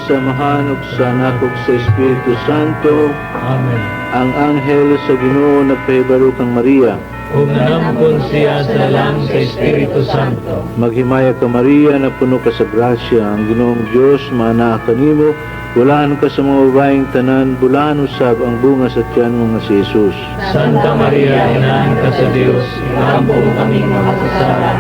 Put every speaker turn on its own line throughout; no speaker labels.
samahan ug sa anak ug sa Espiritu Santo.
Amen.
Ang anghel sa Ginoo nagpahibalo kang Maria.
Ug nanamkon siya sa lang sa Espiritu Santo.
Maghimaya ka Maria na puno ka sa grasya. Ang Ginoong Dios maanaa kanimo. Bulahan ka sa mga babaeng tanan, bulahan usab ang bunga sa tiyan mo nga si Jesus.
Santa Maria, Inahan ka sa Dios, ilampo kami mga kasala,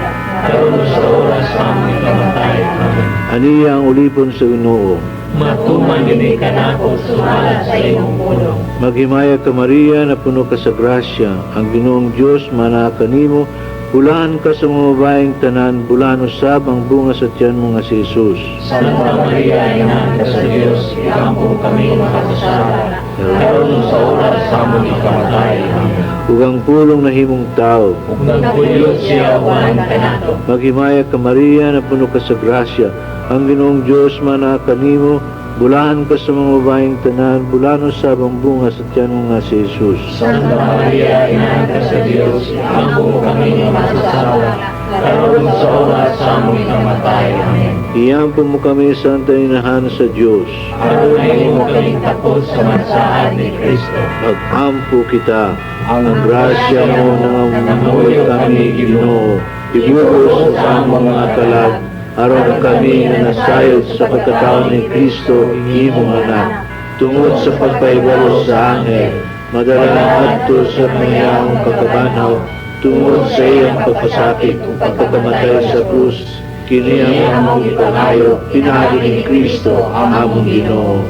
karon sa oras sa aming kamatay. Amen.
Aniya ang ulipon sa Ginoo.
Matuman gini ka nako sumalat sa imong pulong.
Maghimaya ka Maria na puno ka sa grasya. Ang Ginoong Dios maanaa kanimo. Bulahan ka sa mga babaeng tanan, bulahan usab ang bunga sa tiyan mo nga si Jesus.
Santa Maria, Inahan ka sa Dios, ilampo kami mga kasala, karon sa oras sa aming kamatay. Amen.
Ug ang pulong na himong tao.
Ug nagpuyod siya uwan kanato.
Maghimaya ka Maria na puno ka sa grasya. Ang Ginoong Dios maanaa kanimo. Bulahan ka sa mga babaeng tanan, bulahan usab ang bunga sa tiyan mo nga si Jesus.
Santa Maria, Inahan ka sa Dios, ilampo kami mga kasala, karon sa oras sa aming kamatay. Amen.
Iyampo mo kami, Santa Inahan sa Diyos.
Adunay mo kaming tapos sa mansahan ni Kristo.
Pag-ampo kita, ang grasya mo na mamuhay kami, Ginoo. Ibugos sa among mga kalag, aron kami na nasayod sa pagkatao ni Kristo, imong anak. Tungod sa pagpahibalo sa anghel, madala adto sa mayang pagkabanaw, tungod sa iyang pagpasakit o pagkamatay sa krus, kini ang among ipanayo, pinagi ni Kristo, ang among Ginoo.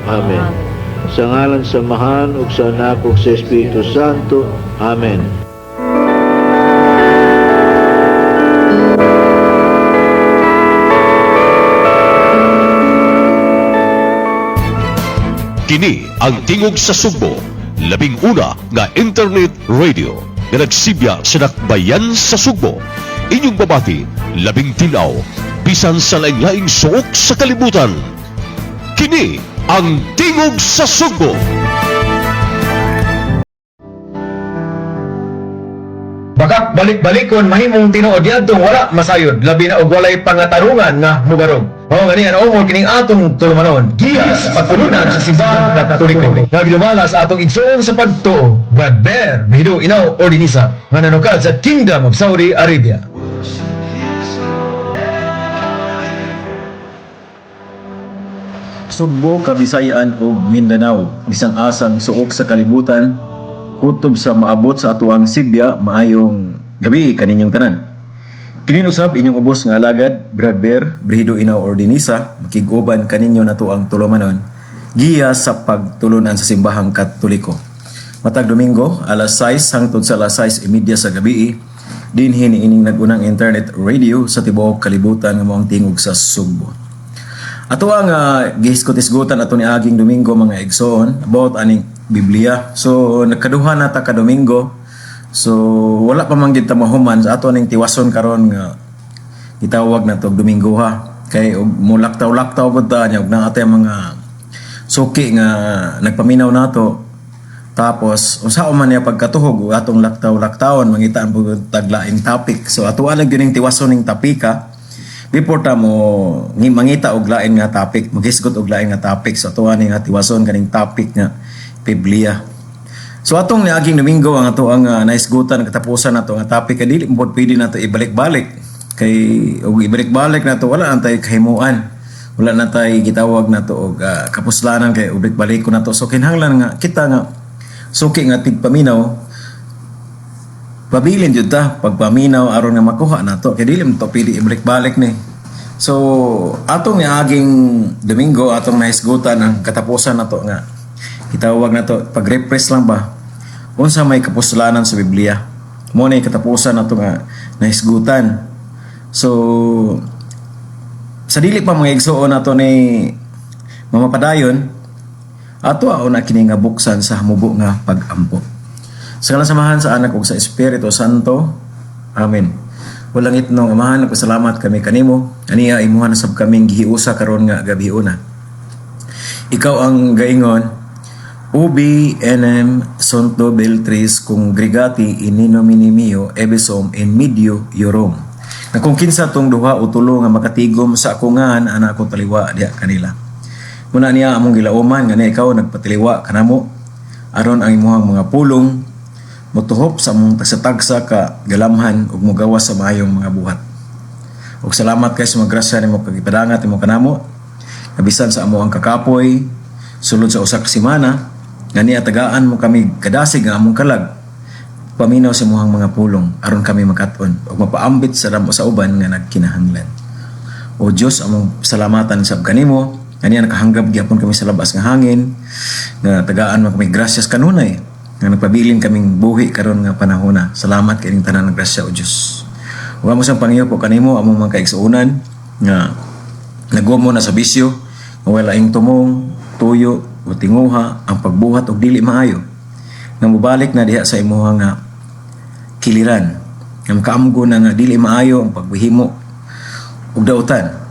Amen. Sa ngalan sa Amahan ug sa Anak ug sa Espiritu Santo. Amen.
Kini ang tingog sa Sugbo, labing una nga internet radio nga nagsibya sa dakbayan sa Sugbo. Inyong babati, labing tinaw, bisan sa laing-laing suok sa kalibutan. Kini ang tingog sa Sugbo.
Bakak balik-balikon mahimong tinuod yadtong wala masayod labi na og walay pangatarungan nga mugarog. Mao gani ang umol kining atong tulumanon. Giyas pagtulunan sa simbahan nga Katoliko. Nagdumala sa atong igsoon sa pagtuo. Brad Bear, Mihido Inaw Ordinisa, nga nanukad sa Kingdom of Saudi Arabia.
Sugbo, Kabisayan ug Mindanao, bisang asang suok sa kalibutan, kutob sa maabot sa atuang Sibya, maayong gabi kaninyong tanan. Kininusab inyong ubos nga alagad, Brad Bear, Brihido Inaw Ordinisa, makiguban kaninyo na ang tulumanon, giya sa pagtulunan sa simbahang Katoliko. Matag Domingo, alas 6 hangtod sa alas 6:30 sa gabi, dinhin ining nagunang internet radio sa tibuok kalibutan nga moang tingog sa Sugbo. Ato ang gihisgot-hisgotan ato ni aging Domingo mga igsoon about aning Biblia. So nagkaduha na ta ka Domingo. So wala pa man gid ta mahuman sa ato ning tiwason karon nga gitawag na to Domingo ha. Kay og mulaktaw-laktaw pud ta nya og na atay mga suki nga nagpaminaw nato. Tapos unsa man niya pagkatuhog atong laktaw-laktawon mangitaan pud taglaing topic. So ato lang gyud ning tiwason ning tapika. Before ta mo mangita og lain nga topic, maghisgot og lain nga topic so ato ani nga tiwason kaning topic nga Biblia. So atong niaging Domingo ang ato ang naisgutan katapusan nato nga topic kay dili mo pwede nato ibalik-balik kay og ibalik-balik nato wala antay kahimuan. Wala na tay gitawag nato og kapuslanan kay ibalik-balik ko nato so kinahanglan nga kita nga suki nga tigpaminaw pabilin jud ta pagpaminaw aron nga makuha nato kay dili mo to pwede ibalik-balik ni. So atong niaging Domingo atong naisgutan ang katapusan nato nga itawag nato pag-repress lang ba unsa may kapuslanan sa Biblia mo na katapusan nato nga naisgutan. So sa dili pa mga igsuon nato ni mamapadayon ato na kini nga buksan sa hamubo nga pag-ampo. Sa ngalan samahan sa anak ug sa Espiritu Santo. Amen. Walang itnong amahan, nagpasalamat kami kanimo. Aniya imuha na sab kaming gihiusa karon nga gabi una. Ikaw ang gaingon, ubi enem sonto beltris congregati in nomine meo ebisom in medio iorum. Na kung kinsa tong duha o tulo nga makatigom sa akungan ana ko taliwa diha kanila. Muna niya among gilauman nga ikaw nagpatiliwa kanamo aron ang imong mga pulong motuhop sa among tagsa-tagsa ka galamhan ug mogawas sa maayong mga buhat. Ug salamat kay sa mga grasya nimo kag ipadangat nimo kanamo nabisan sa amo ang kakapoy sulod sa usa ka semana nga niya tagaan mo kami kadasig nga among kalag paminaw sa imong mga pulong aron kami makat-on ug mapaambit sa damo sa uban nga nagkinahanglan. O Dios, among salamatan sa kanimo. Kaniya nakahanggap gyapon kami sa labas nga hangin nga tagaan mo kami gracias kanunay nga nagpabilin kaming buhi karon nga panahona. Salamat kay ning tanan ng grasya o Dios. Ug amo sang Panginoon po kanimo among mga kaigsuonan nga naggumo na sa bisyo nga wala ing tumong, tuyo o tinguha ang pagbuhat og dili maayo. Nga mobalik na diha sa imuha nga kiliran. Nga makaamgo na nga dili maayo ang pagbihimo ug dautan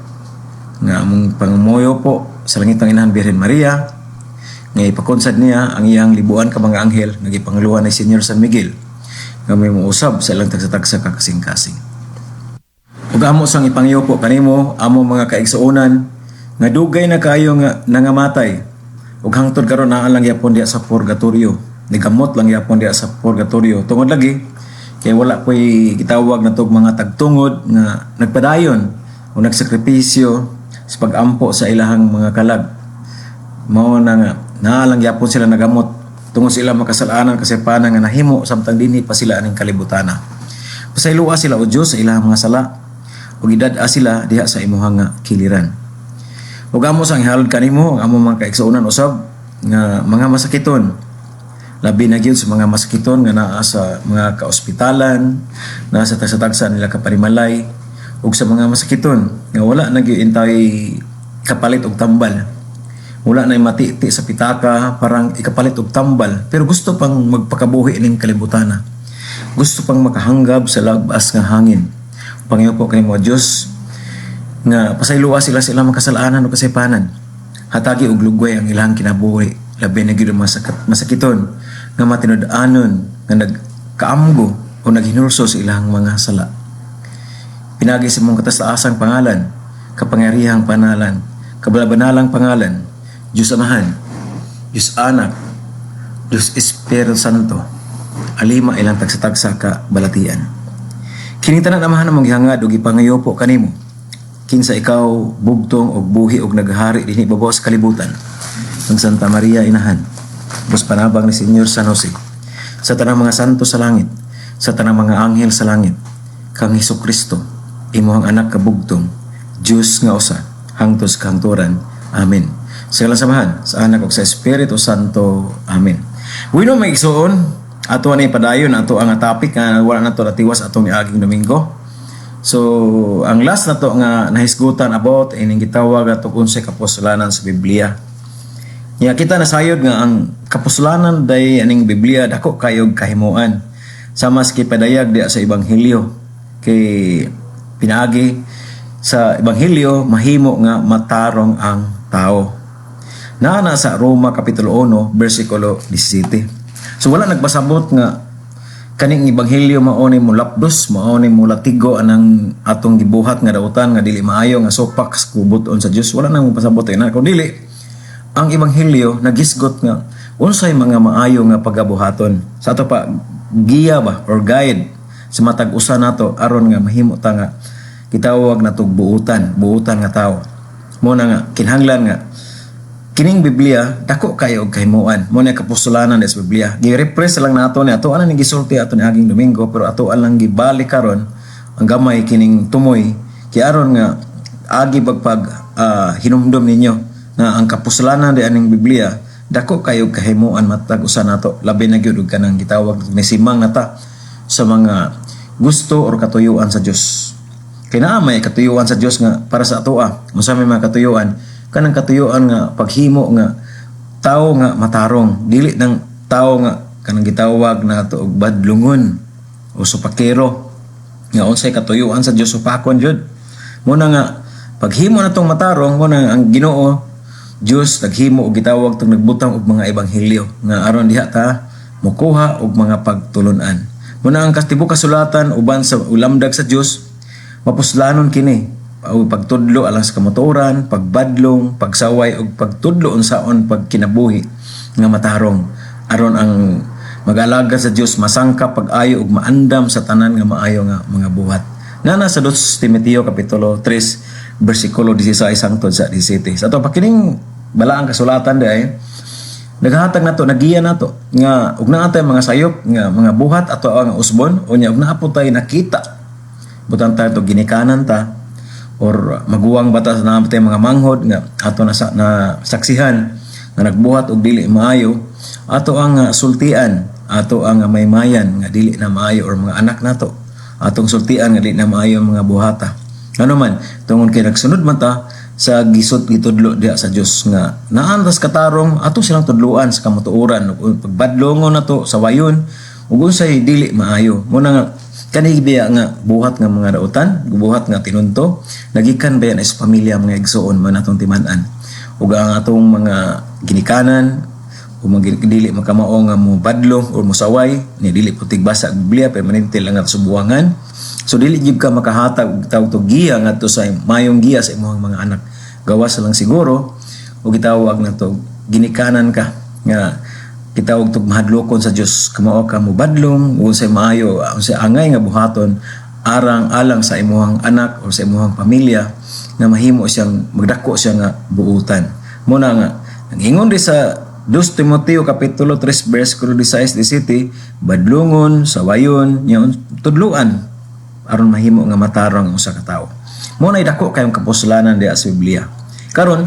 nga among pangumoyo po sa langit ng Inahan Birhen Maria nga ipakonsad niya ang iyang libuan ka mga anghel nga gipanguluan ni Senyor San Miguel nga may muusab sa ilang tagsa-tagsa kakasing-kasing. Ug amo sang ipangyo po kanimo amo mga kaigsuonan nga dugay na kayo nga nangamatay ug hangtod karon naa lang yapon diha sa purgatorio. Nigamot lang yapon diha sa purgatorio tungod lagi kay wala ko'y gitawag na tog mga tagtungod nga nagpadayon o nagsakripisyo sa pag-ampo sa ilahang mga kalag. Mao na nga naalang yapon sila nagamot tungod sila makasalanan kasaypanan nga nahimo samtang dinhi pa sila aning kalibutana. Pasaylua sila o Dios sa ilahang mga sala ug idad-a sila diha sa imuhang nga kiliran. Ug amo sang ihalad kanimo ang among mga kaigsuonan usab nga mga masakiton. Labi na gyud sa mga masakiton nga naa sa mga kaospitalan, naa sa tagsa-tagsa nila kaparimalay ug sa mga masakiton nga wala na gyud intay kapalit og tambal. Wala na matiti sa pitaka parang ikapalit og tambal pero gusto pang magpakabuhi ning kalibutana. Gusto pang makahanggab sa labas nga hangin. Panginoon po kanimo Dios nga pasayloa sila makasalanan o kasaypanan. Hatagi og lugway ang ilang kinabuhi labi na gyud ang masakiton nga matinud-anon nga nagkaamgo o naghinulso sa ilang mga sala. Pinagi sa mong kataas-taasang pangalan, kapangyarihang panalan, kabalabanalang pangalan, Diyos Amahan, Diyos Anak, Diyos Espiritu Santo, alima ilang tagsa-tagsa ka balatian. Kining tanan amahan among gihangad ug ipangayo po kanimo. Kinsa ikaw bugtong og buhi og naghari dinhi babaw sa kalibutan. Ang Santa Maria Inahan, Bus panabang ni Senyor San Jose, sa tanang mga santo sa langit, sa tanang mga anghel sa langit, kang Hesukristo, imuhang anak kabugtong, Diyos nga usa, hangtos kahangturan. Amen. Sa ilang samahan, sa anak o sa Espiritu Santo. Amen. Wino may igsuon, ato ni padayon, ato ang topic nga wala na to natiwas atong niaging Domingo. So, ang last na to nga nahisgutan about, ining gitawag ato unsay kapusulanan sa Biblia. Nga kita nasayod nga ang kapusulanan day aning Biblia dako kayog kahimuan. Sama sa padayag diya sa Ebanghelyo. Kay pinaagi sa Ebanghelyo mahimo nga matarong ang tao. Na sa Roma Kapitulo 1 versikulo 17. So wala nagpasabot nga kaning Ebanghelyo mao ni mulapdos, mao ni mulatigo anang atong gibuhat nga dautan nga dili maayo nga sopak kubuton sa Dios. Wala nang pasabot na kun dili ang Ebanghelyo nagisgot nga unsay mga maayo nga pagabuhaton. Sa ato pa giya ba or guide sa matag usa nato aron nga mahimo ta nga gitawag nato buutan nga tao. Mo na nga kinahanglan nga kining Biblia dako kayo og kahimuan. Mo na kapusulanan sa Biblia. Gi-repress lang nato ni ato ana ning gisulti ato ni aging Domingo pero ato lang gibalik karon ang gamay kining tumoy kay aron nga agi pagpag hinumdom ninyo na ang kapusulanan di aning Biblia dako kayo og kahimuan matag usa nato labi na gyud og kanang gitawag ni simang nata sa mga gusto or katuyuan sa Dios. Kay naa may katuyuan sa Dios nga para sa atoa. Unsa may mga katuyuan? Kanang katuyuan nga paghimo nga tao nga matarong, dili ng tao nga kanang gitawag na ato og badlungon o supakero. Nga unsay katuyuan sa Dios supakon jud. Muna nga paghimo natong matarong mo na ang Ginoo Dios naghimo og gitawag tong nagbutang og mga ebanghelyo nga aron diha ta mokuha og mga pagtulunan. Muna ang tibuok kasulatan uban sa ulamdag sa Dios mapuslanon kini o pagtudlo alang sa kamotoran, pagbadlong, pagsaway ug pagtudlo unsaon pagkinabuhi nga matarong aron ang mag-alaga sa Dios masangka pag-ayo ug maandam sa tanan nga maayo nga mga buhat. Nana sa 2 Timoteo kapitulo 3 bersikulo 16 hangtod sa 17. Sa ato pakining balaang kasulatan day naghatag nato nagiya nato nga ug naa tay mga sayop nga mga buhat ato ang usbon unya ug naa po tay nakita butang tayo to ginikanan ta or maguwang batas na tay mga manghod nga ato na saksihan nga nagbuhat og dili maayo ato ang sultian ato ang maymayan nga dili na maayo or mga anak nato atong sultian nga dili na maayo mga buhata ano man tungod kay nagsunod man ta sa gisot gitudlo diha sa Dios nga naantas katarong ato silang tudluan sa kamutuoran pagbadlongon nato sa wayon ug unsay dili maayo mo na nga kani biya nga buhat nga mga dautan buhat nga tinunto nagikan ba yan is pamilya mga igsoon man atong timan-an ug ang atong mga ginikanan o mga dili makamao nga mo badlong o musaway ni dili putig basa ang Biblia permanente lang at subuangan. So dili gyud ka makahatag og tawag to giya ngadto sa mayong giya sa imong mga anak. Gawas lang siguro o gitawag na to ginikanan ka nga gitawag tog mahadlokon sa Dios kamao ka mo badlong unsay maayo unsay angay nga buhaton arang alang sa imong anak o sa imong pamilya nga mahimo siyang magdako siya nga buutan. Mo na nga ang ingon di sa 2 Timoteo kapitulo 3 bersikulo 16-17 badlongon sawayon nya tudluan aron mahimo nga matarong ang usa ka tawo. Mo nay dako kayong kapuslanan diha sa Biblia. Karon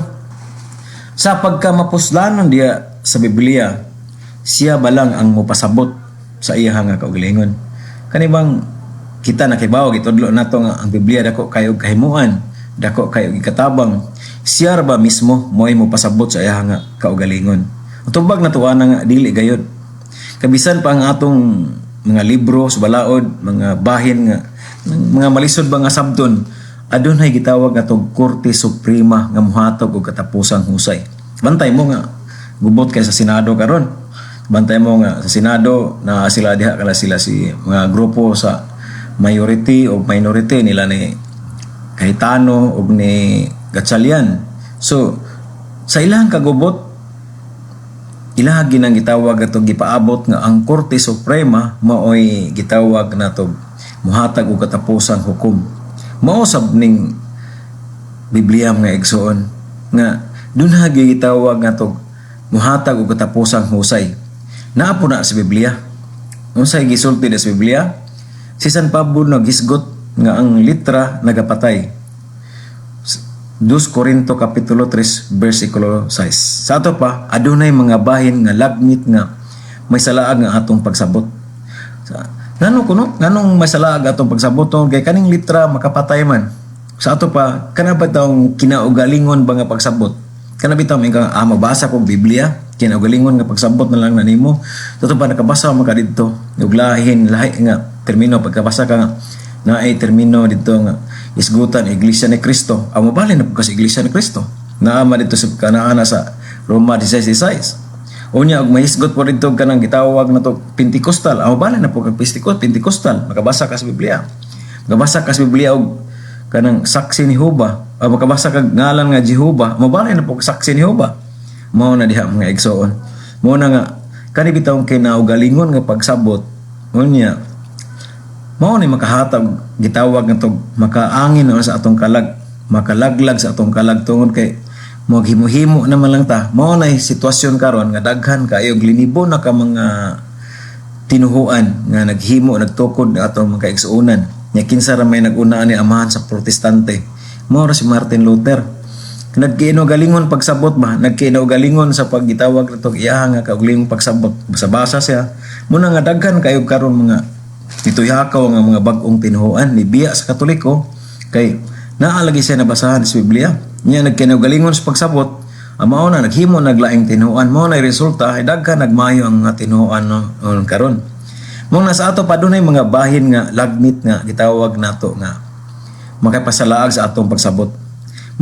sa pagkamapuslanan diha sa Biblia, siya balang ang mopasabot sa iya nga kaugalingon. Kani bang kita nakibaw gitudlo nato nga ang Biblia dako kayo kahimuan, dako kayo gikatabang. Siya ba mismo mo'y mopasabot sa iya nga kaugalingon. Utubag na tuwa nga dili gayud. Kabisan pa ang atong mga libro sa balaod, mga bahin nga mga malisod ba nga sabton adunay gitawag atong Korte Suprema nga mohatag og katapusang husay. Bantay mo nga gubot kay sa Senado karon. Bantay mo nga sa Senado na sila diha kala sila si mga grupo sa majority o minority nila ni Cayetano ug ni Gatchalian. So sa ilang kagubot ilahagi nang gitawag atong gipaabot nga ang Korte Suprema maoy gitawag nato muhatag og katapusang hukom. Mao sab ning Biblia nga igsoon nga dunha gitawag nato muhatag og katapusang husay. Naa po na sa Biblia. Unsay gisulti sa Biblia? Si San Pablo naghisgot nga ang litra nagapatay. 2 Corinto kapitulo 3 bersikulo 6. Sa ato pa adunay mga bahin nga lagmit nga may salaag nga atong pagsabot. Nganong may salaag atong pagsabot kay kaning litra makapatay man. Sa ato pa kana ba taong kinaugalingon ba nga pagsabot? Kana bitaw may mabasa ko Biblia kinaugalingon nga pagsabot na lang na nimo. Sa ato pa nakabasa man ka didto ug lahi nga termino pagkabasa ka nga naay termino dito nga isgutan Iglesia ni Cristo. Ang mabalin na po kasi Iglesia ni Cristo. Naama dito sa kanaana sa Roma 16:16. Unya og mahisgot po dito kanang gitawag na to Pentecostal. Ang mabalin na po kag Pentecostal. Makabasa ka sa Biblia. Makabasa ka sa Biblia og kanang saksi ni Jehova. Makabasa kag ngalan nga Jehova. Mabalin na po kag saksi ni Jehova. Mao na diha mga igsoon. Mao na nga kani bitaw kay naugalingon nga pagsabot. Unya mao ni makahatag gitawag nga tog makaangin sa atong kalag, makalaglag sa atong kalag tungod kay maghimo-himo naman lang ta. Mao na sitwasyon karon nga daghan kayo linibo na ka mga tinuhuan nga naghimo nagtukod atong mga kaigsuonan. Nya kinsa ra may nag-una ni amahan sa protestante. Mao ra si Martin Luther. Nagkiinaugalingon pagsabot ba? Nagkiinaugalingon sa paggitawag nito iya nga kaugalingong pagsabot. Basa-basa siya. Muna nga daghan kayo karon mga ituyakaw nga mga bag-ong tinuhuan ni biya sa Katoliko kay naalagi siya nabasahan sa Biblia. Niya nagkinaugalingon sa pagsabot, mao na naghimo naglaing tinuhuan, mao na resulta ay daghan nagmayo ang mga tinuhuan karon. Mao na sa ato pa dunay mga bahin nga lagmit nga gitawag nato nga makapasalaag sa atong pagsabot.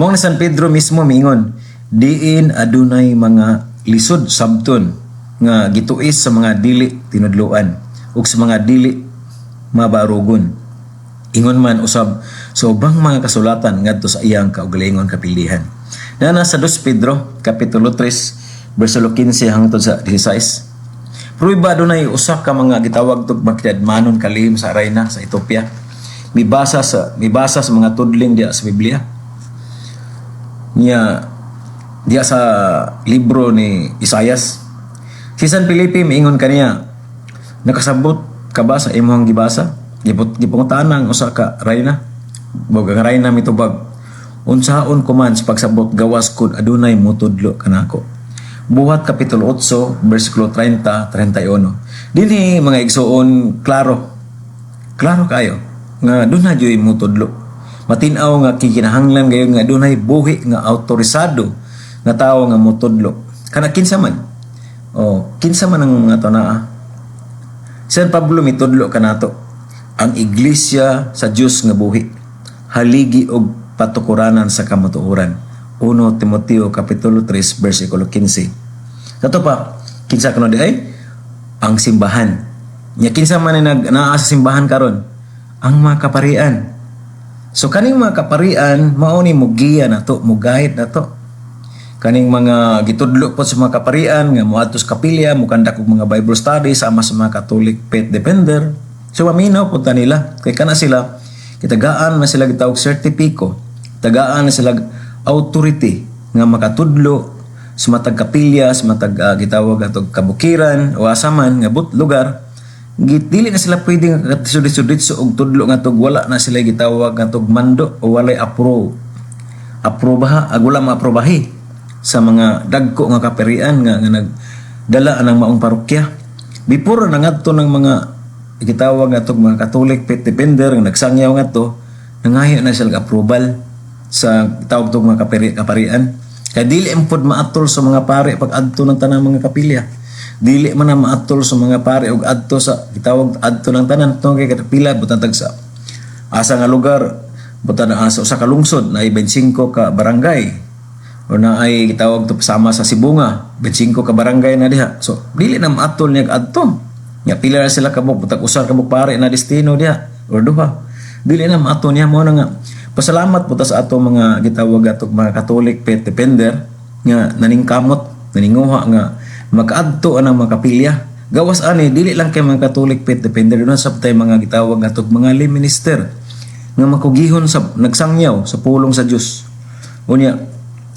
Mao na San Pedro mismo mingon, diin adunay mga lisod sabton nga gituis sa mga dili tinudluan ug sa mga dili mabarugon. Ingon man usab sa ubang mga kasulatan ngadto sa iyang kaugalingon kapilihan. Na nasa 2 Pedro kapitulo 3 bersikulo 15 hangtod sa 16. Pruiba dunay usa ka mga gitawag tug makidadmanon kalihim sa arayna sa Ethiopia. Mibasa sa mga tudling diya sa Biblia. Diya sa libro ni Isaias. Si San Felipe miingon kaniya, nakasabot ka ba sa imong gibasa? Gipungutan ang usa ka rayna. Bog ang rayna mitubag. Unsaon ko man sa pagsabot gawas kun adunay mutudlo kanako. Buhat kapitulo 8 bersikulo 30-31. Dinhi mga igsoon klaro kayo nga dunay joy mutudlo. Matin-aw nga kikinahanglan gayo nga dunay buhi nga autorisado nga tawo nga mutudlo. Kana kinsa man? Kinsa man ang mga tanaa? San Pablo mitudlo kanato. Ang iglesia sa Dios nga buhi, haligi og patukuranan sa kamatuoran. 1 Timoteo kapitulo 3 bersikulo 15. Kato pa, kinsa kuno di ay ang simbahan. Nya kinsa man naa sa simbahan karon? Ang mga kaparian. So kaning mga kaparian mao ni mugiya nato, mugayad nato. Kaning mga gitudlo po sa mga kaparian nga moadto sa kapilya, mukandak og mga Bible studies sama sa mga Catholic faith defender. So maminaw po nila kay kana sila kitagaan na sila gitawag sertipiko, tagaan na sila authority nga makatudlo sa matag kapilya, sa matag gitawag atog kabukiran o asaman nga lugar. Dili na sila pwedeng sudit og tudlo nga tug wala na sila gitawag nga tug mando o walay aprobaha wala maaprobahi sa mga dagko nga kaparian nga nagdala ng maong parokya. Before nangadto ng mga gitawag nga tog mga Catholic faith defender nga nagsangyaw nga to, nangayo na sila approval sa tawag tog mga kaparian. Kaya dili empod maatol sa mga pare pag adto ng tanang mga kapilya. Dili man na maatol sa mga pare og adto sa gitawag adto ng tanan to kay kapila butan tag sa asa nga lugar butan sa usa ka lungsod na 25 ka barangay o na ay gitawag to sama sa Sibunga 25 ka barangay na diha. So dili na maatol niya adto. Nya pila na sila kabuk butak usar kabuk pare na destino diha or duha. Dili na maato niya mo na nga. Pasalamat po ta sa ato mga gitawag atog mga Catholic faith defender nga naningkamot, naninguha nga makaadto ang mga kapilya. Gawas ani dili lang kay mga Catholic faith defender doon sa tay mga gitawag atog mga lay minister nga makugihon sa nagsangyaw sa pulong sa Dios. Unya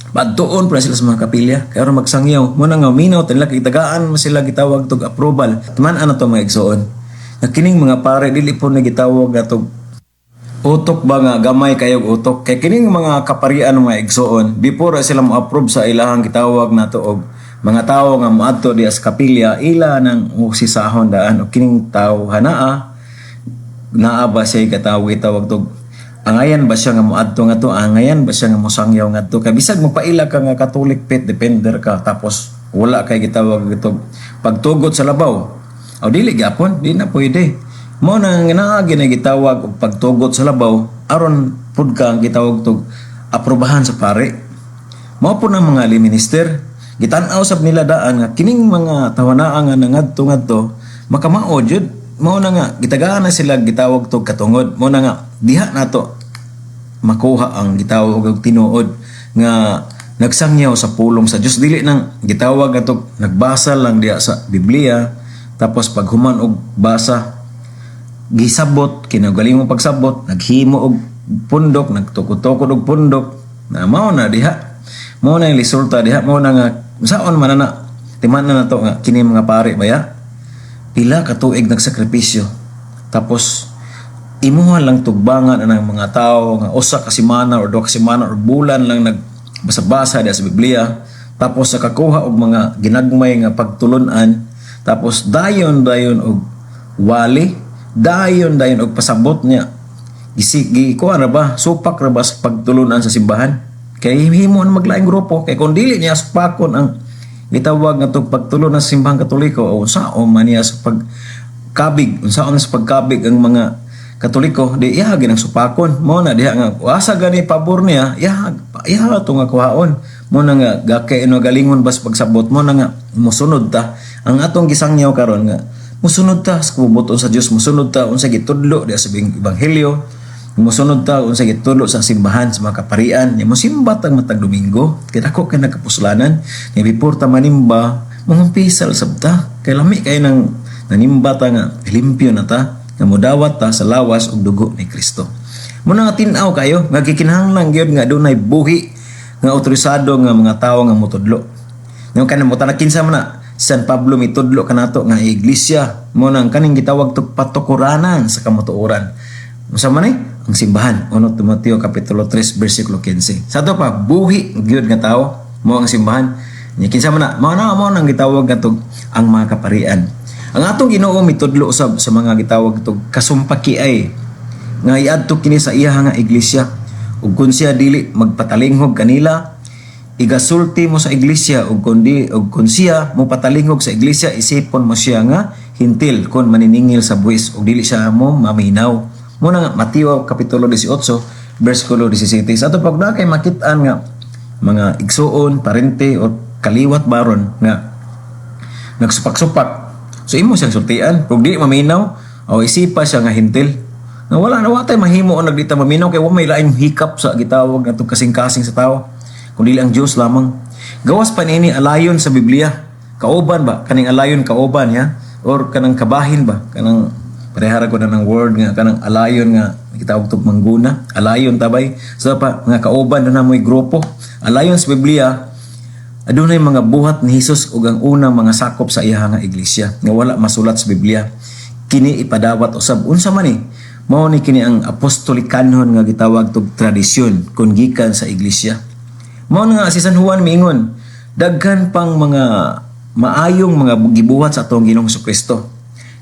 padtuon pa sila sa mga kapilya kay aron magsangyaw mo na nga minaw nila kay tagaan mo sila gitawag tog approval. Tuman ana to mga igsoon. Nga kining mga pare dili po na gitawag atog utok ba nga gamay kayog utok kay kining mga kaparian mga igsoon before sila mo-approve sa ilahang gitawag nato og mga tawo nga moadto diha sa kapilya ila nang usisahon daan o kining tawo naa ba siya gitawag tog angayan ba siya nga moadto nga to, angayan ba siya nga mosangyaw nga to, kay bisag magpaila ka nga Catholic faith defender ka tapos wala kay gitawag ito pagtugot sa labaw o dili gyapon, di na pwede mo na nga gitawag og pagtugot sa labaw aron pud ka ang gitawag tog aprobahan sa pare. Mao po na mga lay minister gitan-aw sab nila daan nga kining mga tawanaa nga nangadto makamao jud. Mao na nga gitagaan na sila gitawag tog katungod. Mao na nga diha nato makuha ang gitawag og tinuod nga nagsangyaw sa pulong sa Dios. Dili nang gitawag atog nagbasa lang diha sa Biblia tapos paghuman og basa gisabot kinagaling mo pagsabot naghimo og pundok nagtukod-tukod og pundok na mao na diha mao na yung resulta diha mao na nga saon man na timan na nato nga kini mga pare baya pila ka tuig nagsakripisyo tapos imuha lang tugbangan ang mga tao nga usa ka semana or 2 ka semana or bulan lang nagbasa-basa diha sa Biblia tapos sa kakuha og mga ginagmay nga pagtulunan tapos dayon og wali dayon og pasabot niya kuha na ba supak na ba sa pagtulunan sa simbahan kay himo na maglaing grupo kay kung dili niya supakon ang gitawag nga tog pagtulunan sa simbahang Katoliko o unsaon man niya sa pagkabig unsaon sa pagkabig ang mga Katoliko di iya ginang supakon mo na diha nga asa gani pabor niya iya to nga kuhaon mo na nga gakay no galingon bas pagsabot mo na nga mosunod ta ang atong gisangyaw karon nga musunod ta sa kubuton sa Dios musunod ta unsa gitudlo diha sa ebanghelyo Musunod ta unsa gitulo sa simbahan sa mga kaparian, nya mosimba tag matag Domingo, kay dako kay nagkapuslanan, nya before ta manimba, mangumpisal sabta, kay lami kay nang nanimba ta nga limpyo na ta, nga modawat ta sa lawas ug dugo ni Kristo. Muna nga tin-aw kayo, nga gikinahanglan gyud nga dunay buhi nga otorisado nga mga tawo nga motudlo. Nga kanang mo kinsa man na San Pablo mitudlo kanato nga iglesia mo nang kaning gitawag tog patukuranan sa kamutuoran. Unsa man ang simbahan? 1 Timoteo kapitulo 3 bersikulo 15. Sa to pa buhi gyud nga tawo mo ang simbahan. Nya kinsa man na mo nang gitawag nga tog ang mga kaparian. Ang atong Ginoo mitudlo usab sa mga gitawag tog kasumpakiay nga iadto kini sa iya nga iglesia. Ug kun siya dili magpatalinghog kanila, igasulti mo sa iglesia, ug kun siya mo patalinghog sa iglesia, isipon mo siya nga hintil kon maniningil sa buwis ug dili siya mo maminaw. Muna nga Mateo kapitulo 18 bersikulo 17. Sa ato pag na kay makit-an nga mga igsuon, parente o kaliwat baron nga nagsupak-supak, so imo siyang sultian kung di maminaw o isipa siya nga hintil. Na wala na watay mahimo o nagdita maminaw kay wa may laing hikap sa gitawag nga itong kasing-kasing sa tao kundi ang Dios lamang. Gawas pa niini alayon sa Biblia. Kauban ba kaning alayon kauban ya or kanang kabahin ba kanang parehara ko na ng word nga kanang alayon nga gitawag tog mangguna, alayon tabay. So pa nga kauban na mo'y grupo. Alayon sa Biblia adunay mga buhat ni Hesus ug ang unang mga sakop sa iya nga iglesia nga wala masulat sa Biblia. Kini ipadawat usab unsa man ni mao ni kini ang apostolic canon nga gitawag tog tradisyon kun gikan sa iglesia. Mao nga si San Juan miingon, daghan pang mga maayong mga gibuhat sa atong Ginoong Kristo.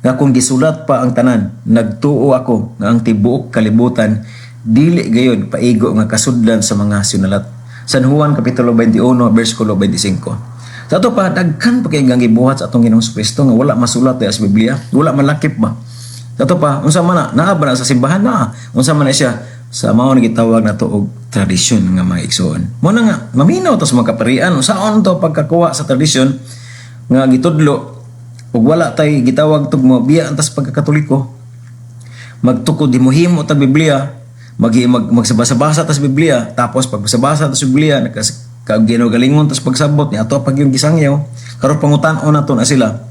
Nga kung gisulat pa ang tanan, nagtuo ako nga ang tibuok kalibutan dili gayud paigo nga kasudlan sa mga sinulat. San Juan kapitulo 21 bersikulo 25. Sa ato pa daghan pa kay nga gibuhat sa atong Ginoong Kristo nga wala masulat sa Biblia, wala malakip ba. Sa ato pa unsa man naa ba na sa simbahan na unsa man na siya sa mao na gitawag nato og tradisyon nga mga igsoon. Mo na nga maminaw to sa mga kaparian unsaon to pagkakuha sa tradisyon nga gitudlo ug wala tay gitawag tog mo biya antas pagkakatoliko. Magtukod di mo himo ta Biblia, magsabasa-basa ta sa Biblia, tapos pagbasa-basa ta sa Biblia ginagalingon tas pagsabot ni ato pag yung gisangyaw karon pangutan-on nato na sila.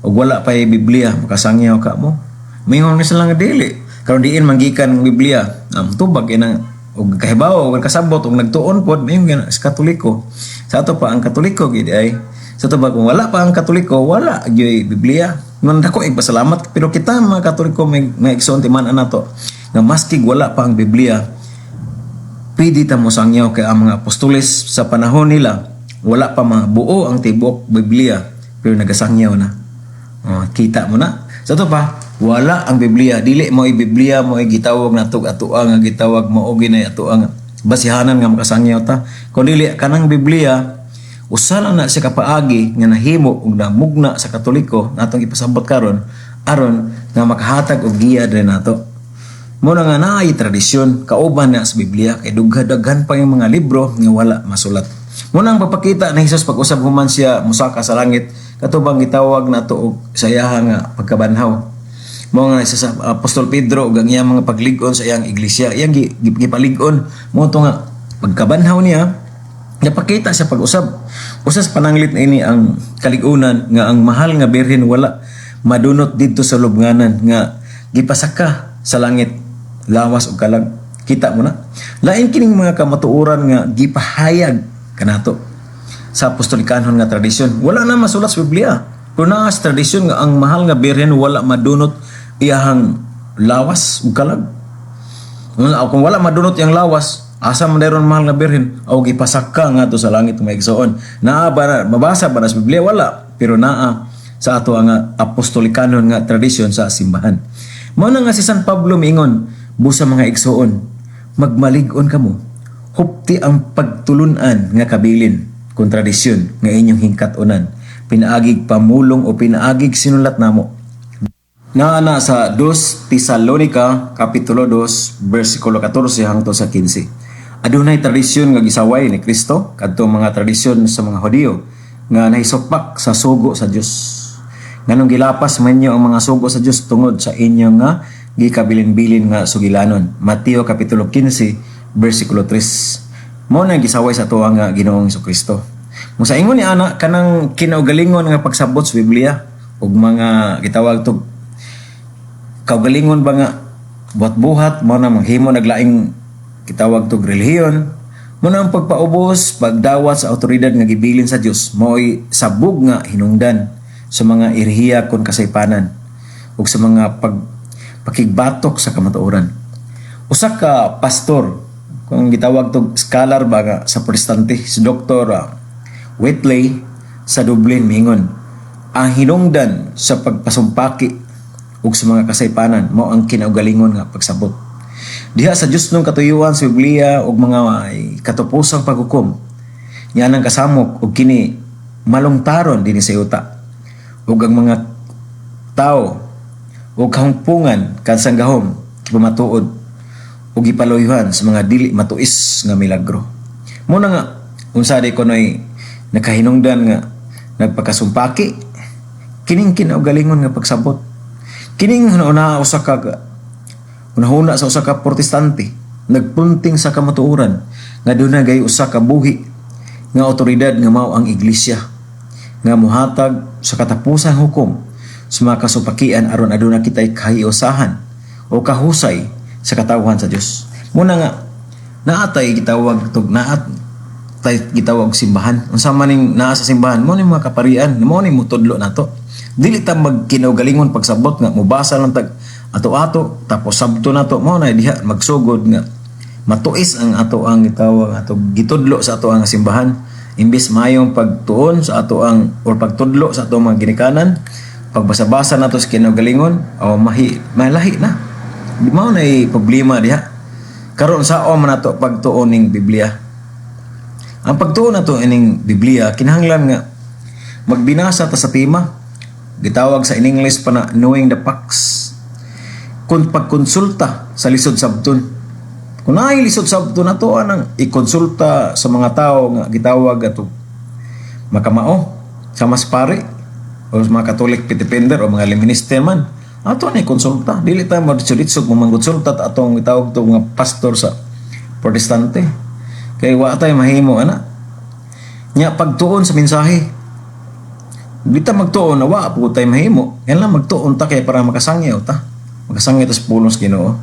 Ug wala pa Biblia makasangyaw ka mo. Mingon ni sila nga dili karon diin manggikan ang Biblia tubag ina og kahibaw og kasabot og nagtuon pod mayon sa Katoliko. Sa ato pa ang Katoliko gid ay sa tubag kung wala pa ang Katoliko wala gyud Biblia. Man dako pasalamat pero kita mga Katoliko may igsoon timan nato nga maski wala pa ang Biblia pwede ta mo sangyaw kay ang mga apostoles sa panahon nila wala pa mabuo ang tibuok Biblia pero nagasangyaw na. Kita mo na. Sa to pa wala ang Biblia, dili mo Biblia mo gitawag nato atoa nga gitawag mo og ginay atoa nga basihanan nga makasangyaw ta. Kun dili kanang Biblia usala na siya kapaagi nga nahimo ug namugna sa Katoliko natong ipasabot karon aron nga makahatag og giya din nato. Mo na nga naay tradisyon kauban na sa Biblia kay dughan pa yung mga libro nga wala masulat. Mo nang papakita na Hesus pag-usab human siya musaka sa langit katubang gitawag nato og sayaha nga pagkabanhaw. Mo nga sa Apostol Pedro ug ang iyang mga paglig-on sa iyang iglesia, iyang gipalig-on mo to nga pagkabanhaw niya, napakita siya pag-usab. Usas pananglit na ini ang kalig-unan nga ang mahal nga birhen wala madunot didto sa lubnganan nga gipasaka sa langit, lawas ug kalag. Kita mo na. Lain kining mga kamatuoran nga gipahayag kanato sa apostolic canon nga tradisyon. Wala na masulat sa Biblia. Pero na sa tradisyon nga ang mahal nga birhen wala madunot iyahang lawas ug kalag. Kung wala madunot iyang lawas, asa man dayon mahal nga birhen o gipasaka nga to sa langit nga igsoon. Naa ba mabasa ba na sa Biblia wala, pero naa sa ato nga apostolic canon nga tradisyon sa simbahan. Mao na nga si San Pablo miingon, busa mga igsoon, magmalig-on kamo. Hupti ang pagtulunan nga kabilin kung tradisyon nga inyong hingkat-unan. Pinaagig pamulong o pinaagig sinulat namo. Naana sa 2 Tesalonica kapitulo 2 bersikulo 14 hangtod sa 15. Adunay tradisyon nga gisaway ni Kristo kadtong mga tradisyon sa mga Hudiyo nga nahisukpak sa sugo sa Dios. Nganong gilapas man niyo ang mga sugo sa Dios tungod sa inyong nga gikabilin-bilin nga sugilanon. Mateo kapitulo 15 bersikulo 3. Mao na gisaway sa tuwa nga Ginoong Kristo. Musa ingon ni ana kanang kinaugalingon nga pagsabot sa Biblia ug mga gitawag tog kaugalingon ba nga buhat-buhat mao na manghimo naglaing gitawag tog relihiyon. Muna ang pagpaubos, pagdawat sa autoridad nga gibilin sa Dios mao'y sabog nga hinungdan sa mga irihiya kon kasaypanan ug sa mga pakigbatok sa kamatuoran. Usa ka pastor kung gitawag tog scholar ba nga sa protestante si Dr. Whitley sa Dublin mingon, ang hinungdan sa pagpasumpaki ug sa mga kasaypanan mao ang kinaugalingon nga pagsabot. Diha sa Diyos nung katuyuan sa Biblia ug mga katupusang paghukom. Yan ang kasamok ug kini malungtaron dinhi sa yuta. Ug ang mga tao ug kahungpungan kansang gahom pumatuod ug ipaluyuhan sa mga dili matuis nga milagro. Muna nga unsa di kunoy nakahinungdan nga nagpakasumpaki kining kinaugalingon nga pagsabot. Kining una usa ka unahuna sa usa ka protestante nagpunting sa kamatuoran nga dunay gay usa ka buhi nga awtoridad nga mao ang iglesia nga muhatag sa katapusang hukom sa mga kasupakian aron aduna kitay kahiusahan o kahusay sa katawhan sa Dios. Muna nga naatay gitawag tug naat tay gitawag simbahan. Unsa man ning naa sa simbahan mo ni mga kaparian mo ni mutudlo nato. Dili ta magkinaugalingon pagsabot nga mubasa lang tag ato-ato tapos sabto nato mo na diha magsugod nga matuis ang ato ang gitawag ato gitudlo sa ato ang simbahan imbis mayong pagtuon sa ato ang or pagtudlo sa ato mga ginikanan pagbasa-basa nato sa kinaugalingon o malahi na di mao na problema diha karon sao man nato pagtuon ning Biblia. Ang pagtuon nato ining Biblia kinahanglan nga magbinasa ta sa tema gitawag sa in English pa na knowing the facts. Kung pagkonsulta sa lisod sabton. Kung naay lisod sabton nato anang ikonsulta sa mga tao nga gitawag ato makamao sa mas pare o mga Catholic depender o mga minister man ato ni konsulta dili ta madsulitsog mamangkonsulta atong gitawag to mga pastor sa protestante kay wa tay mahimo ana nya pagtuon sa mensahe bita magtuon na wa po tay mahimo yan lang magtuon ta kay para makasangyaw ta magasangit sa pulong sa Ginoo.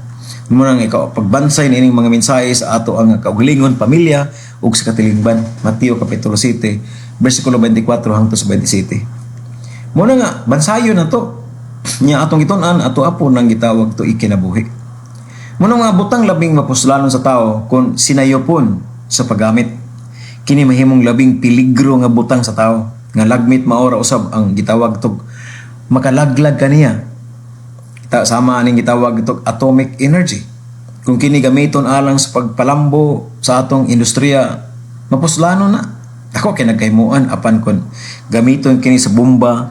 Muna nga ikaw pagbansay niining mga mensahe sa ato ang kaugalingon pamilya ug sa katilingban. Mateo kapitulo 7 bersikulo 24 hangtod sa 27. Muna nga bansayon na to. Nya atong gitun-an ato apo nang gitawag to ikinabuhi. Muna nga butang labing mapuslanon sa tao kung sinayopon sa paggamit. Kini mahimong labing peligro nga butang sa tao nga lagmit maora usab ang gitawag to makalaglag kaniya. Sama aning gitawag itong atomic energy. Kung kini gamiton alang sa pagpalambo sa atong industriya, mapuslano na. Ako kinagkaimuan apan kon gamiton kini sa bomba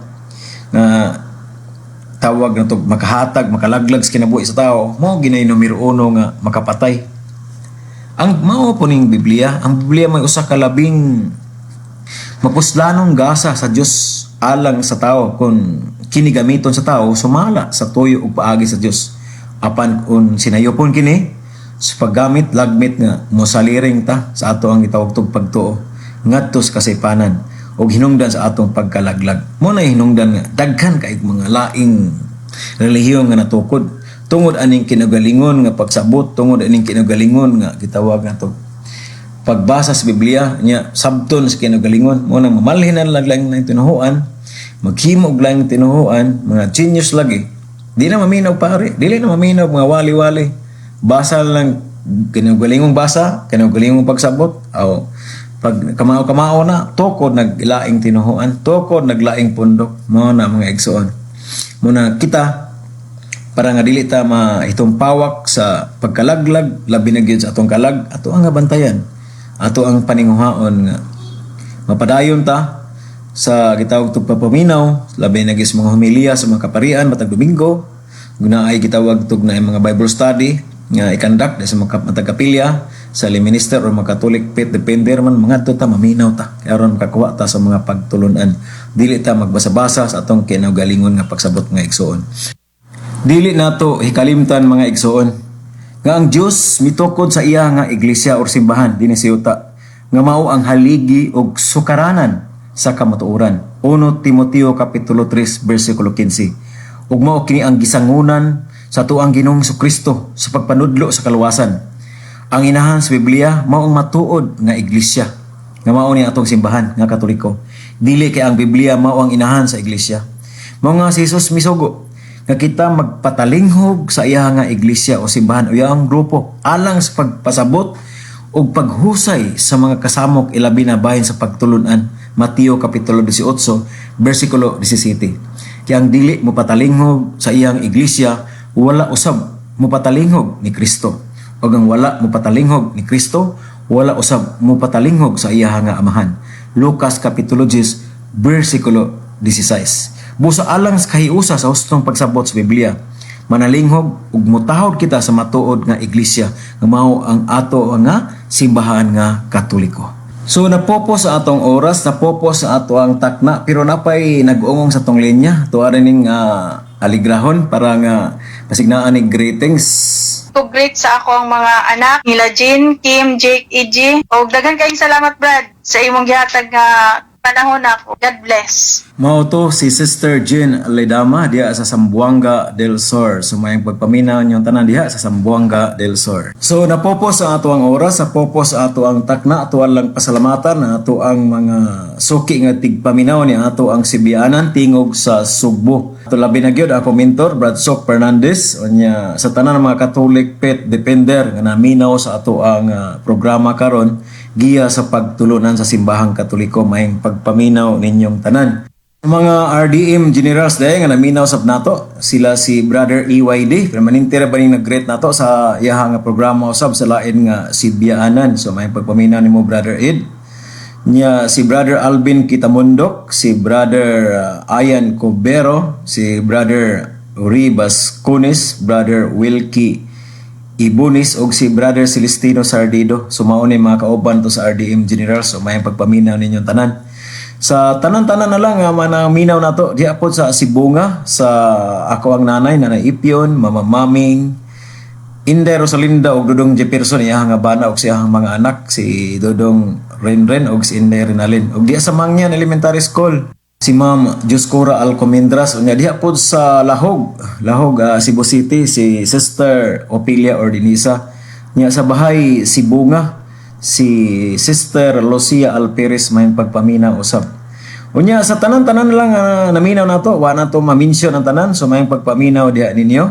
nga tawag na to makahatag, makalaglag sa kinabuhi sa tao, mo ginay numero 1 nga makapatay. Ang mao po ning Biblia, ang Biblia may usa ka labing mapuslanong gasa sa Dios alang sa tao kung kinigamiton sa tao sumala sa tuyo ug paagi sa Dios apan kung sinayopon kini sa paggamit lagmit nga mosaliring ta sa ato ang gitawag tog pagtuo ngadto sa kasaypanan ug hinungdan sa atong pagkalaglag mo na hinungdan nga daghan kay mga laing relihiyon nga natukod tungod aning kinagalingon nga pagsabot tungod aning kinagalingon nga gitawag nato pagbasa sa Biblia nya sabton sa kinagalingon mo nang mamalhin na laglang na tinuhuan maghimo og laing tinuhuan mga genius lagi di na maminaw pare dili na maminaw mga wali-wali basa lang kinaugalingong basa kinaugalingong pagsabot o pag kamao na tukod naglaing tinuhuan tukod naglaing pundok mo na mga igsoon muna kita para nga dili ta itong pawak sa pagkalaglag labi na gyud sa atong kalag ato ang bantayan ato ang paninguhaon nga mapadayon ta sa gitawag tug papaminaw labi na gyud mga homilya sa mga kaparian matag Domingo gunaay gitawag tug na mga Bible study nga ikandak sa mga matag kapilya sa minister o mga Catholic faith depender man mga ta maminaw ta aron makakuha ta sa mga pagtulunan dili ta magbasa-basa sa atong kinaugalingon nga pagsabot nga igsoon. Dili nato hikalimtan mga igsoon nga ang Dios mitukod sa iya nga iglesia or simbahan dinhi sa yuta nga mao ang haligi og sukaranan sa kamatuoran. 1 Timoteo kapitulo 3 bersikulo 15. Ug mao kini ang gisangunan sa tuang Ginoong Kristo sa pagpanudlo sa kaluwasan. Ang inahan sa Biblia mao ang matuod nga iglesia nga mao ni atong simbahan nga Katoliko. Dili kay ang Biblia mao ang inahan sa iglesia. Mao nga si Jesus misugo nga kita magpatalinghog sa iya nga iglesia o simbahan o iyang grupo alang sa pagpasabot o paghusay sa mga kasamok ilabi na bahin sa pagtulunan. Mateo kapitulo 18 bersikulo 17. Kaya ang dili mo patalinghog sa iyang iglesia wala usab mo patalinghog ni Kristo. O ang wala mo patalinghog ni Kristo wala usab mo patalinghog sa iya nga amahan. Lucas kapitulo 10 bersikulo 16. Busa alang sa kahiusa sa hustong pagsabot sa Biblia, manalinghog ug mutahod kita sa matuod nga iglesia nga mao ang ato nga simbahan nga Katoliko. So napopo sa atong oras, napopo sa ato ang takna, pero napay nag-ungong sa tong linya. Tuwa rin aligrahon para nga pasignaan ni greetings.
To greet sa ako ang mga anak nila Jean, Kim, Jake, EG. O daghan kayong salamat Brad sa imong gihatag nga panahon ako. God bless.
Mao to si Sister Jean Ledama diha sa Zamboanga del Sur. So may pagpaminaw niyong tanan diha sa Zamboanga del Sur. So napopos sa ato ang oras, napopos sa ato ang takna, ato lang pasalamatan na ato ang mga suki nga tigpaminaw ni ato ang Sibianan tingog sa Sugbo. Ato labi na gyud ako mentor Brad Sok Fernandez unya sa tanan ng mga Catholic Pet Defender nga naminaw sa ato ang programa karon giya sa pagtulunan sa simbahang Katoliko maayong pagpaminaw ninyong tanan. Mga RDM generals dahi nga naminaw sab nato sila si Brother EYD permanente ra ba ning nag-greet nato sa iyaha nga programa usab sa lain nga Sibianan. So maayong pagpaminaw nimo Brother Ed. Nya si Brother Alvin Kitamundok, si Brother Ayan Cobero, si Brother Uri Bascunis, Brother Wilkie Ibunis og si Brother Celestino Sardido. Sumao ni mga kauban to sa RDM General. So may pagpaminaw ninyong tanan. Sa tanan-tanan na lang nga manaminaw nato di apod sa Sibunga sa ako ang nanay Ipyon, Mama Maming, Inday Rosalinda og Dudong Jefferson iyang nga bana og siyang mga anak si Dudong Renren og si Inday Rinalin. Og di sa Mangyan Elementary School si Ma'am Juscora Alcomendras unya diha pod sa Lahog Cebu City si Sister Opilia Ordinisa nya sa bahay Sibunga si Sister Lucia Alperes may pagpamina usab unya sa tanan-tanan lang naminaw nato wa na to ma-mention ang tanan so may pagpaminaw diha ninyo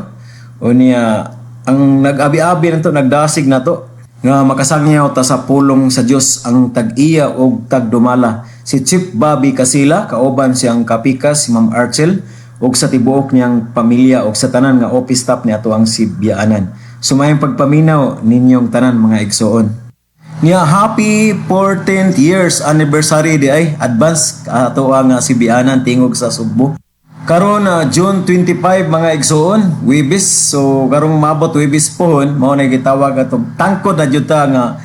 unya ang nag-abi-abi nato nagdasig nato nga makasangyaw ta sa pulong sa Dios ang tag-iya og tagdumala si Chief Bobby Casila kauban siyang kapikas si Ma'am Archel og sa tibuok niyang pamilya og sa tanan nga office staff ni ato ang Sibianan. Sumayong pagpaminaw ninyong tanan mga igsoon. Niya happy 14th years anniversary di ay advance ato ang Sibianan tingog sa Sugbo. Karon June 25 mga igsoon, Wibis. So karong maabot Wibis pohon, mao na gitawag atong tangkod na jud ta nga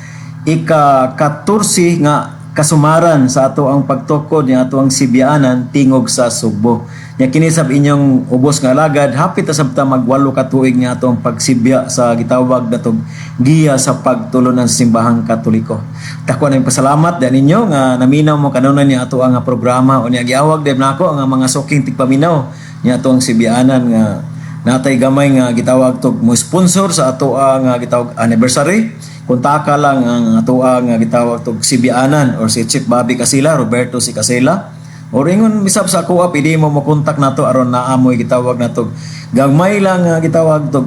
ika-14 nga kasumaran sa ato ang pagtukod ni ato ang Sibianan tingog sa Sugbo. Nya kini sab inyong ubos nga alagad, hapit ta sabta magwalo ka tuig nga atong pagsibya sa gitawag natong giya sa pagtulunan sa simbahang Katoliko. Dako na pasalamat dan ninyo nga naminaw mo kanunay ni ato ang programa unya giawag dem nako ang mga suking tigpaminaw ni ato ang Sibianan nga natay gamay nga gitawag tog mo sponsor sa ato ang gitawag anniversary. Kuntaka lang ang ato ang gitawag tog Sibianan or si Chief Bobby Casila, Roberto si Casila. O ringon bisab sa kuha pwede mo makontak nato aron naamoy gitawag nato gagmay lang gitawag tog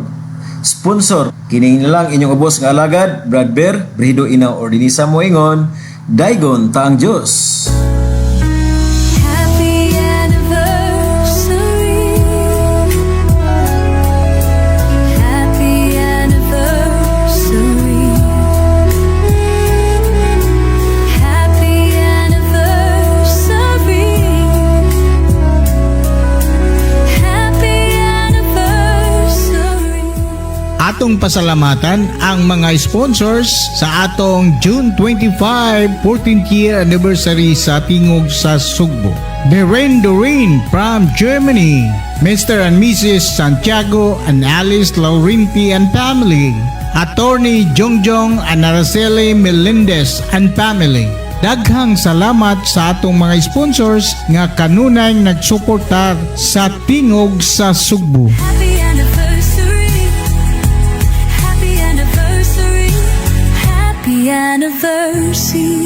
sponsor kini lang inyong ubos nga alagad Brad Bear Brido Ina Ordinisa moingon daygon taang Dios.
Happy anniversary. Happy anniversary. Happy anniversary. Happy anniversary.
Atong pasalamatan ang mga sponsors sa atong June 25 14th year anniversary sa Tingog sa Sugbo. Doreen from Germany, Mr. and Mrs. Santiago and Alice Laurenti and family, Attorney Jongjong and Araceli Melendez and family. Daghang salamat sa atong mga sponsors nga kanunay nagsuportar sa Tingog sa Sugbo.
Happy anniversary. Happy anniversary. Happy anniversary.